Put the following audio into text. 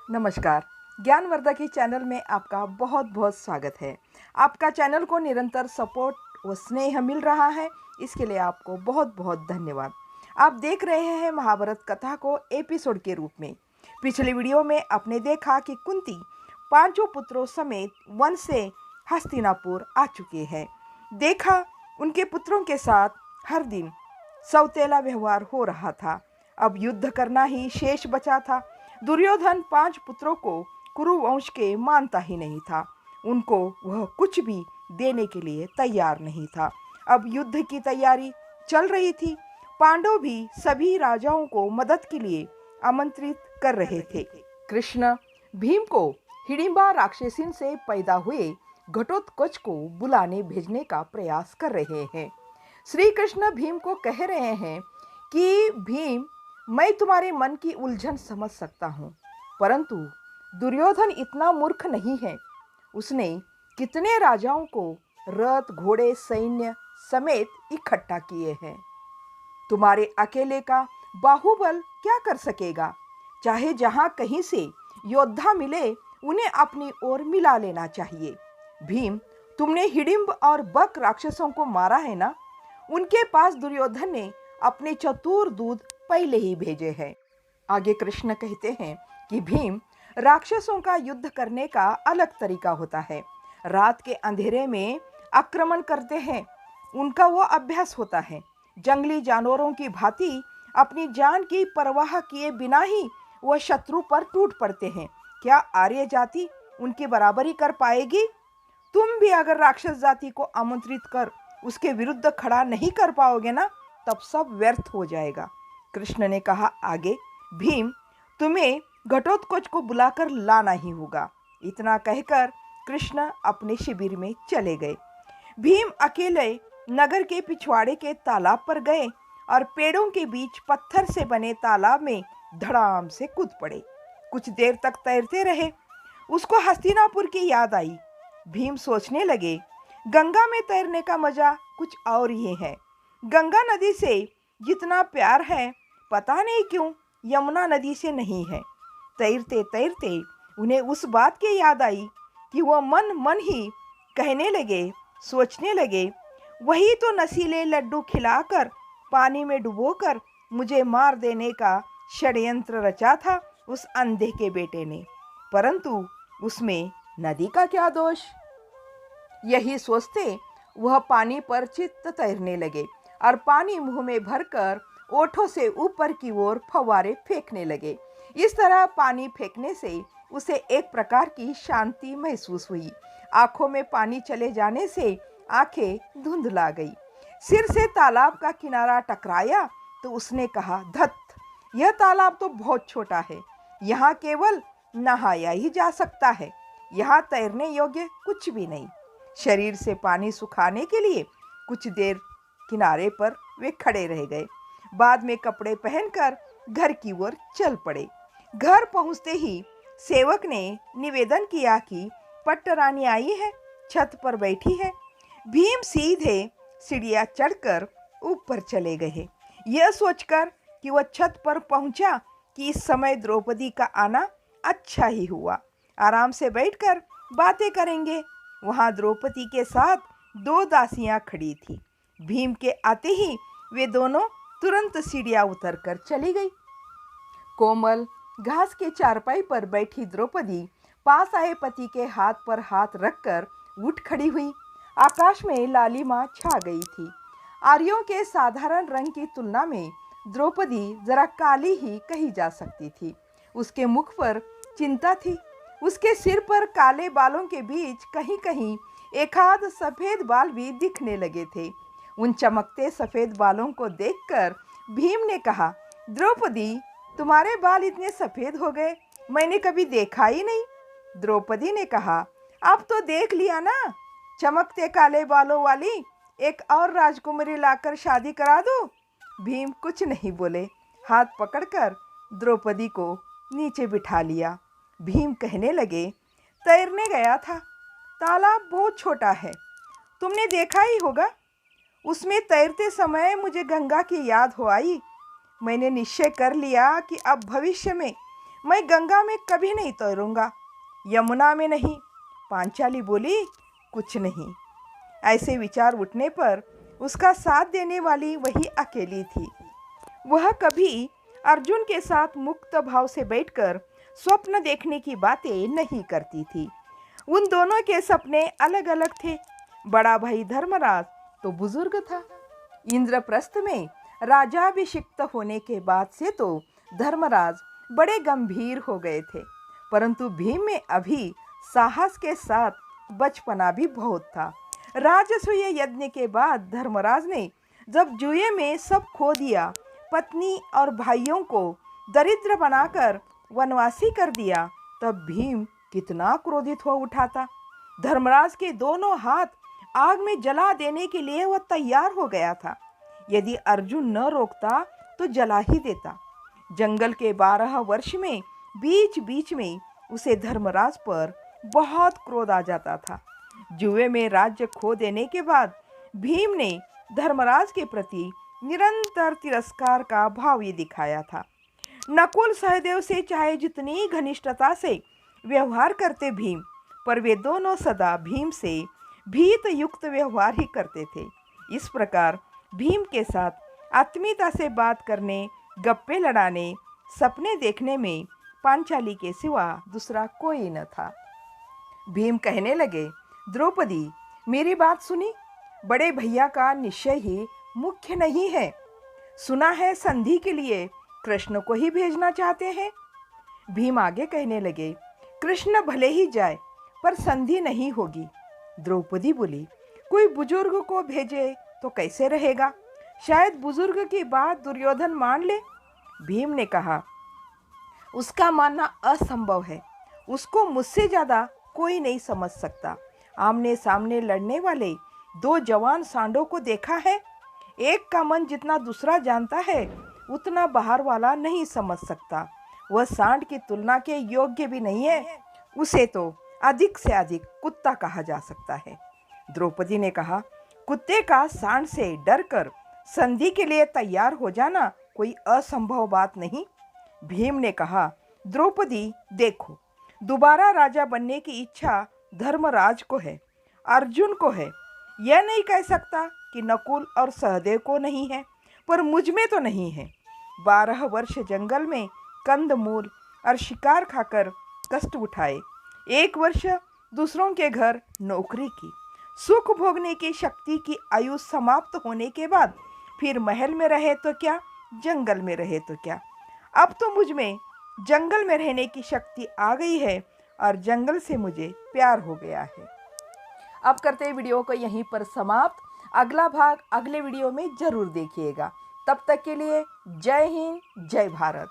नमस्कार। ज्ञानवर्धकी चैनल में आपका बहुत बहुत स्वागत है। आपका चैनल को निरंतर सपोर्ट व स्नेह मिल रहा है, इसके लिए आपको बहुत बहुत धन्यवाद। आप देख रहे हैं महाभारत कथा को एपिसोड के रूप में। पिछले वीडियो में आपने देखा कि कुंती पांचों पुत्रों समेत वन से हस्तिनापुर आ चुके हैं। देखा उनके पुत्रों के साथ हर दिन सौतेला व्यवहार हो रहा था। अब युद्ध करना ही शेष बचा था। दुर्योधन 5 पुत्रों को कुरुवंश के मानता ही नहीं था। उनको वह कुछ भी देने के लिए तैयार नहीं था। अब युद्ध की तैयारी चल रही थी। पांडव भी सभी राजाओं को मदद के लिए आमंत्रित कर रहे थे। कृष्ण भीम को हिडिंबा राक्षसीन से पैदा हुए घटोत्कच को बुलाने भेजने का प्रयास कर रहे हैं। श्री कृष्ण भीम को कह रहे हैं कि भीम, मैं तुम्हारे मन की उलझन समझ सकता हूँ, परंतु दुर्योधन इतना मूर्ख नहीं है। उसने कितने राजाओं को रथ घोड़े सैन्य समेत इकट्ठा किए हैं। तुम्हारे अकेले का बाहुबल क्या कर सकेगा। चाहे जहाँ कहीं से योद्धा मिले उन्हें अपनी ओर मिला लेना चाहिए। भीम, तुमने हिडिंब और बक राक्षसों को मारा है ना। उनके पास दुर्योधन ने अपने चतुर दूत पहले ही भेजे हैं। आगे कृष्ण कहते हैं कि भीम, राक्षसों का युद्ध करने का अलग तरीका होता है। रात के अंधेरे में आक्रमण करते हैं, उनका वो अभ्यास होता है। जंगली जानवरों की भांति अपनी जान की परवाह किए बिना ही वह शत्रु पर टूट पड़ते हैं। क्या आर्य जाति उनकी बराबरी कर पाएगी। तुम भी अगर राक्षस जाति को आमंत्रित कर उसके विरुद्ध खड़ा नहीं कर पाओगे ना, तब सब व्यर्थ हो जाएगा। कृष्ण ने कहा आगे, भीम, तुम्हें घटोत्कच को बुलाकर लाना ही होगा। इतना कहकर कृष्ण अपने शिविर में चले गए। भीम अकेले नगर के पिछवाड़े के तालाब पर गए और पेड़ों के बीच पत्थर से बने तालाब में धड़ाम से कूद पड़े। कुछ देर तक तैरते रहे। उसको हस्तिनापुर की याद आई। भीम सोचने लगे, गंगा में तैरने का मजा कुछ और ही है। गंगा नदी से जितना प्यार है, पता नहीं क्यों यमुना नदी से नहीं है। तैरते तैरते उन्हें उस बात की याद आई कि वह मन मन ही कहने लगे, सोचने लगे, वही तो नशीले लड्डू खिलाकर पानी में डुबोकर मुझे मार देने का षड्यंत्र रचा था उस अंधे के बेटे ने, परंतु उसमें नदी का क्या दोष। यही सोचते वह पानी पर चित्त तैरने लगे और पानी मुंह में भरकर ओठों से ऊपर की ओर फव्वारे फेंकने लगे। इस तरह पानी फेंकने से उसे एक प्रकार की शांति महसूस हुई। आंखों में पानी चले जाने से आंखें धुंधला गई। सिर से तालाब का किनारा टकराया तो उसने कहा, धत, यह तालाब तो बहुत छोटा है। यहाँ केवल नहाया ही जा सकता है। यहाँ तैरने योग्य कुछ भी नहीं। शरीर से पानी सुखाने के लिए कुछ देर किनारे पर वे खड़े रह गए। बाद में कपड़े पहनकर घर की ओर चल पड़े। घर पहुंचते ही सेवक ने निवेदन किया कि पट्टरानी आई है, छत पर बैठी है। भीम सीधे सीढ़ियां चढ़कर ऊपर चले गए, यह सोचकर कि वह छत पर पहुंचा कि इस समय द्रौपदी का आना अच्छा ही हुआ। आराम से बैठकर बातें करेंगे। वहां द्रौपदी के साथ 2 दासियां खड़ी थी। भीम के आते ही वे दोनों तुरंत सीढ़ियां उतरकर चली गई। कोमल घास के चारपाई पर बैठी द्रौपदी पास आए पति के हाथ पर हाथ रखकर उठ खड़ी हुई। आकाश में लालिमा छा गई थी। आर्यों के साधारण रंग की तुलना में द्रौपदी जरा काली ही कही जा सकती थी। उसके मुख पर चिंता थी। उसके सिर पर काले बालों के बीच कहीं कहीं एक आध सफेद बाल भी दिखने लगे थे। उन चमकते सफेद बालों को देखकर भीम ने कहा, द्रौपदी, तुम्हारे बाल इतने सफेद हो गए, मैंने कभी देखा ही नहीं। द्रौपदी ने कहा, अब तो देख लिया ना, चमकते काले बालों वाली एक और राजकुमारी लाकर शादी करा दो। भीम कुछ नहीं बोले। हाथ पकड़कर द्रौपदी को नीचे बिठा लिया। भीम कहने लगे, तैरने गया था। तालाब बहुत छोटा है, तुमने देखा ही होगा। उसमें तैरते समय मुझे गंगा की याद हो आई। मैंने निश्चय कर लिया कि अब भविष्य में मैं गंगा में कभी नहीं तैरूंगा, यमुना में नहीं। पांचाली बोली, कुछ नहीं। ऐसे विचार उठने पर उसका साथ देने वाली वही अकेली थी। वह कभी अर्जुन के साथ मुक्त भाव से बैठकर स्वप्न देखने की बातें नहीं करती थी। उन दोनों के सपने अलग अलग थे। बड़ा भाई धर्मराज तो बुजुर्ग था। इंद्रप्रस्थ में राजाभिषिक्त होने के बाद से तो धर्मराज बड़े गंभीर हो गए थे, परंतु भीम में अभी साहस के साथ बचपना भी बहुत था। राजसूय यज्ञ के बाद धर्मराज ने जब जुए में सब खो दिया, पत्नी और भाइयों को दरिद्र बनाकर वनवासी कर दिया, तब भीम कितना क्रोधित हो उठा था। धर्मराज के दोनों हाथ आग में जला देने के लिए वह तैयार हो गया था। यदि अर्जुन न रोकता तो जला ही देता। जंगल के 12 वर्ष में बीच बीच में उसे धर्मराज पर बहुत क्रोध आ जाता था। जुए में राज्य खो देने के बाद भीम ने धर्मराज के प्रति निरंतर तिरस्कार का भाव ये दिखाया था। नकुल सहदेव से चाहे जितनी घनिष्ठता से व्यवहार करते भीम, पर वे दोनों सदा भीम से भीत युक्त व्यवहार ही करते थे। इस प्रकार भीम के साथ आत्मीयता से बात करने, गप्पे लड़ाने, सपने देखने में पांचाली के सिवा दूसरा कोई न था। भीम कहने लगे, द्रौपदी, मेरी बात सुनी? बड़े भैया का निश्चय ही मुख्य नहीं है। सुना है संधि के लिए कृष्ण को ही भेजना चाहते हैं। भीम आगे कहने लगे, कृष्ण भले ही जाए, पर संधि नहीं होगी। द्रौपदी बोली, कोई बुजुर्ग को भेजे तो कैसे रहेगा? शायद बुजुर्ग की बात दुर्योधन मान ले। भीम ने कहा, उसका मानना असंभव है। उसको मुझसे ज़्यादा कोई नहीं समझ सकता। आमने सामने लड़ने वाले 2 जवान सांडों को देखा है। एक का मन जितना दूसरा जानता है, उतना बाहर वाला नहीं समझ सकता। वह सांड की तुलना के योग्य भी नहीं है। उसे तो अधिक से अधिक कुत्ता कहा जा सकता है। द्रौपदी ने कहा, कुत्ते का सांड से डरकर संधि के लिए तैयार हो जाना कोई असंभव बात नहीं। भीम ने कहा, द्रौपदी देखो, दोबारा राजा बनने की इच्छा धर्मराज को है, अर्जुन को है। यह नहीं कह सकता कि नकुल और सहदेव को नहीं है, पर मुझ में तो नहीं है। 12 वर्ष जंगल में कंदमूल और शिकार खाकर कष्ट उठाए, 1 वर्ष दूसरों के घर नौकरी की, सुख भोगने की शक्ति की आयु समाप्त होने के बाद फिर महल में रहे तो क्या, जंगल में रहे तो क्या। अब तो मुझ में जंगल में रहने की शक्ति आ गई है और जंगल से मुझे प्यार हो गया है। अब करते हैं वीडियो को यहीं पर समाप्त। अगला भाग अगले वीडियो में ज़रूर देखिएगा। तब तक के लिए जय हिंद, जय भारत।